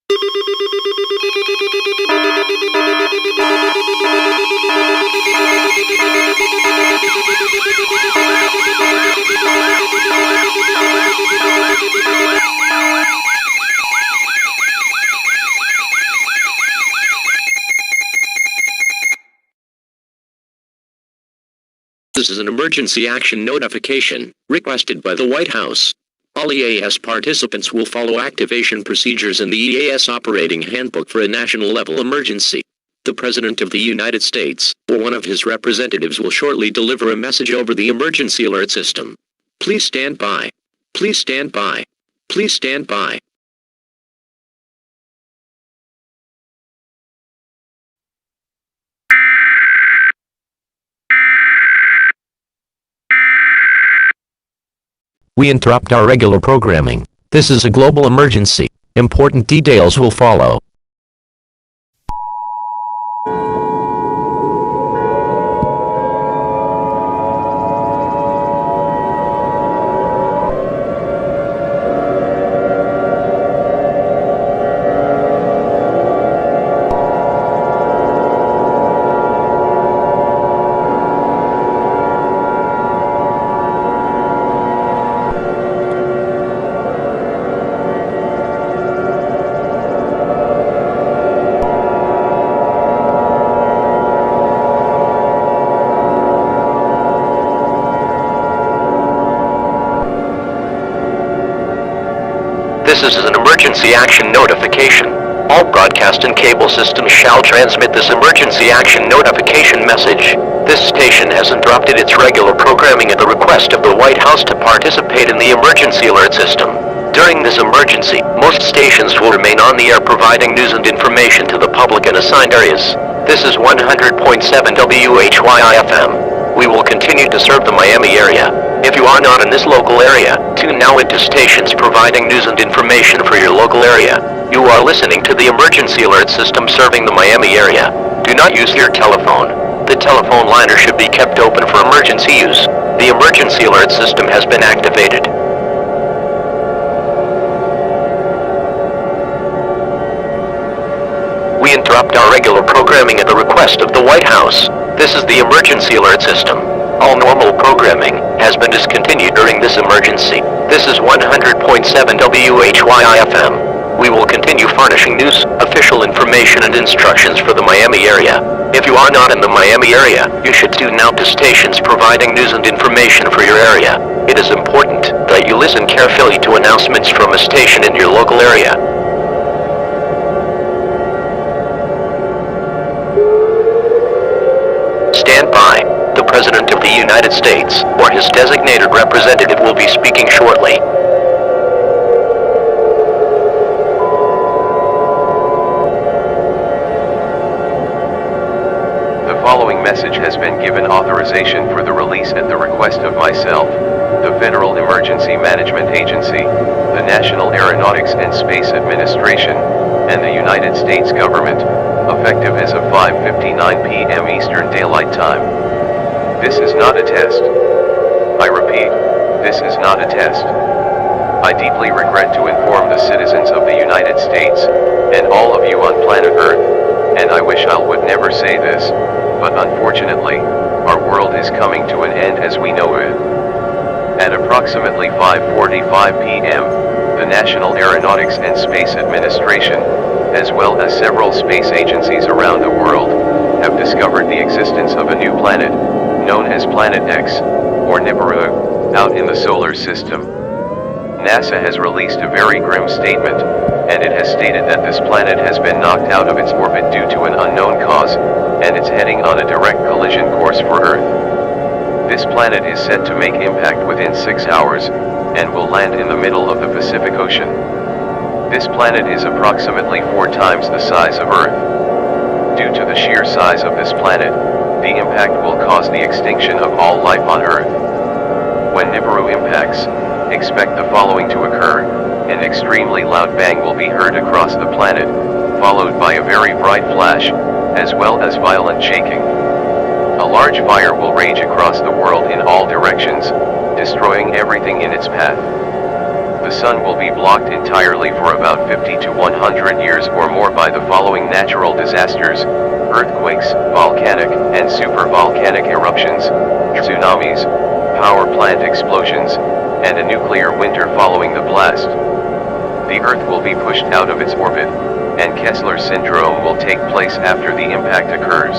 This is an emergency action notification requested by the White House. All EAS participants will follow activation procedures in the EAS Operating Handbook for a national-level emergency. The President of the United States, or one of his representatives, will shortly deliver a message over the emergency alert system. Please stand by. Please stand by. Please stand by. We interrupt our regular programming. This is a global emergency. Important details will follow. This is an emergency action notification. All broadcast and cable systems shall transmit this emergency action notification message. This station has interrupted its regular programming at the request of the White House to participate in the emergency alert system. During this emergency, most stations will remain on the air providing news and information to the public in assigned areas. This is 100.7 WHYI-FM. We will continue to serve the Miami area. If you are not in this local area, tune now into stations providing news and information for your local area. You are listening to the emergency alert system serving the Miami area. Do not use your telephone. The telephone liner should be kept open for emergency use. The emergency alert system has been activated. We interrupt our regular programming at the request of the White House. This is the emergency alert system. All normal programming has been discontinued during this emergency. This is 100.7 WHYI-FM. We will continue furnishing news, official information and instructions for the Miami area. If you are not in the Miami area, you should tune out to stations providing news and information for your area. It is important that you listen carefully to announcements from a station in your local area. Stand by. The President of the United States, or his designated representative, will be speaking shortly. The following message has been given authorization for the release at the request of myself, the Federal Emergency Management Agency, the National Aeronautics and Space Administration, and the United States government, effective as of 5:59 p.m. Eastern Daylight Time. This is not a test. I repeat, this is not a test. I deeply regret to inform the citizens of the United States, and all of you on planet Earth, and I wish I would never say this, but unfortunately, our world is coming to an end as we know it. At approximately 5:45 p.m., the National Aeronautics and Space Administration, as well as several space agencies around the world, have discovered the existence of a new planet, known as Planet X, or Nibiru, out in the solar system. NASA has released a very grim statement, and it has stated that this planet has been knocked out of its orbit due to an unknown cause, and it's heading on a direct collision course for Earth. This planet is set to make impact within 6 hours, and will land in the middle of the Pacific Ocean. This planet is approximately 4 times the size of Earth. Due to the sheer size of this planet, the impact will cause the extinction of all life on Earth. When Nibiru impacts, expect the following to occur: an extremely loud bang will be heard across the planet, followed by a very bright flash, as well as violent shaking. A large fire will rage across the world in all directions, destroying everything in its path. The sun will be blocked entirely for about 50 to 100 years or more by the following natural disasters: earthquakes, volcanic and supervolcanic eruptions, tsunamis, power plant explosions, and a nuclear winter following the blast. The Earth will be pushed out of its orbit, and Kessler syndrome will take place after the impact occurs.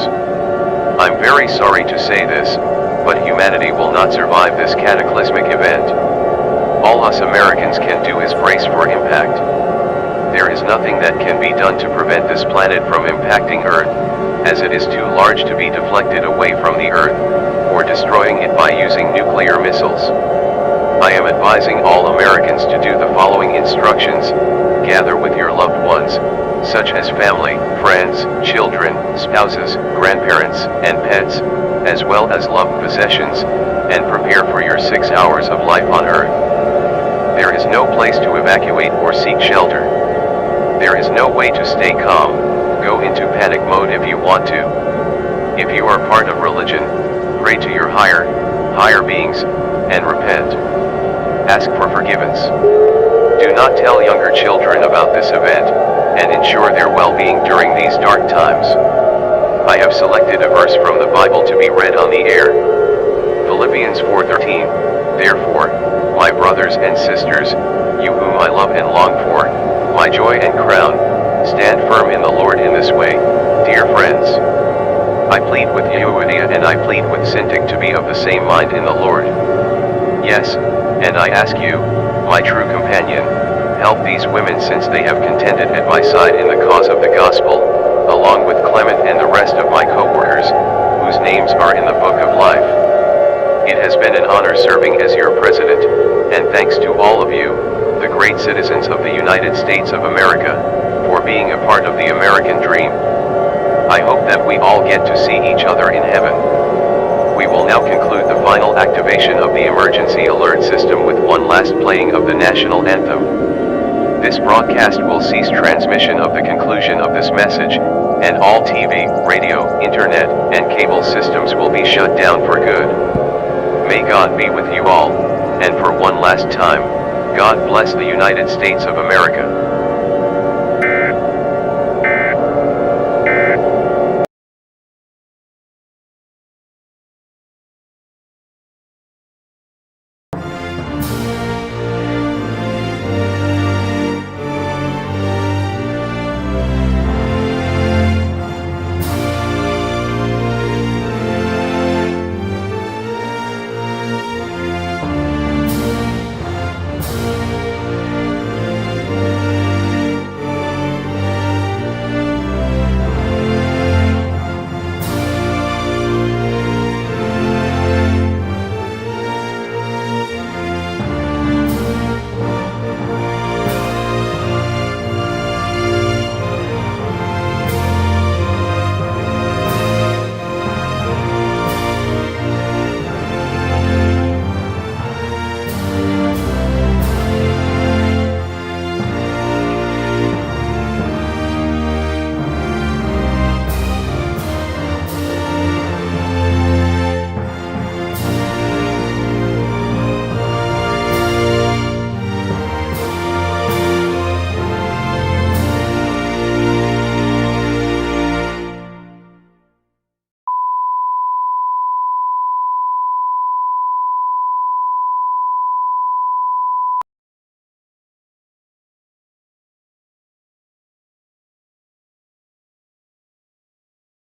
I'm very sorry to say this, but humanity will not survive this cataclysmic event. All us Americans can do is brace for impact. There is nothing that can be done to prevent this planet from impacting Earth, as it is too large to be deflected away from the Earth, or destroying it by using nuclear missiles. I am advising all Americans to do the following instructions: gather with your loved ones, such as family, friends, children, spouses, grandparents, and pets, as well as loved possessions, and prepare for your 6 hours of life on Earth. There is no place to evacuate or seek shelter. There is no way to stay calm. Go into panic mode if you want to. If you are part of religion, pray to your higher beings, and repent. Ask for forgiveness. Do not tell younger children about this event, and ensure their well-being during these dark times. I have selected a verse from the Bible to be read on the air. Philippians 4:13. Therefore, my brothers and sisters, you whom I love and long for, my joy and crown, stand firm in the Lord in this way, dear friends. I plead with Euodia and I plead with Syntyche to be of the same mind in the Lord. Yes, and I ask you, my true companion, help these women since they have contended at my side in the cause of the gospel, along with Clement and the rest of my co-workers, whose names are in the book of life. It has been an honor serving as your president, and thanks to all of you, the great citizens of the United States of America, for being a part of the American dream. I hope that we all get to see each other in heaven. We will now conclude the final activation of the emergency alert system with one last playing of the national anthem. This broadcast will cease transmission of the conclusion of this message, and all TV, radio, internet, and cable systems will be shut down for good. May God be with you all, and for one last time, God bless the United States of America.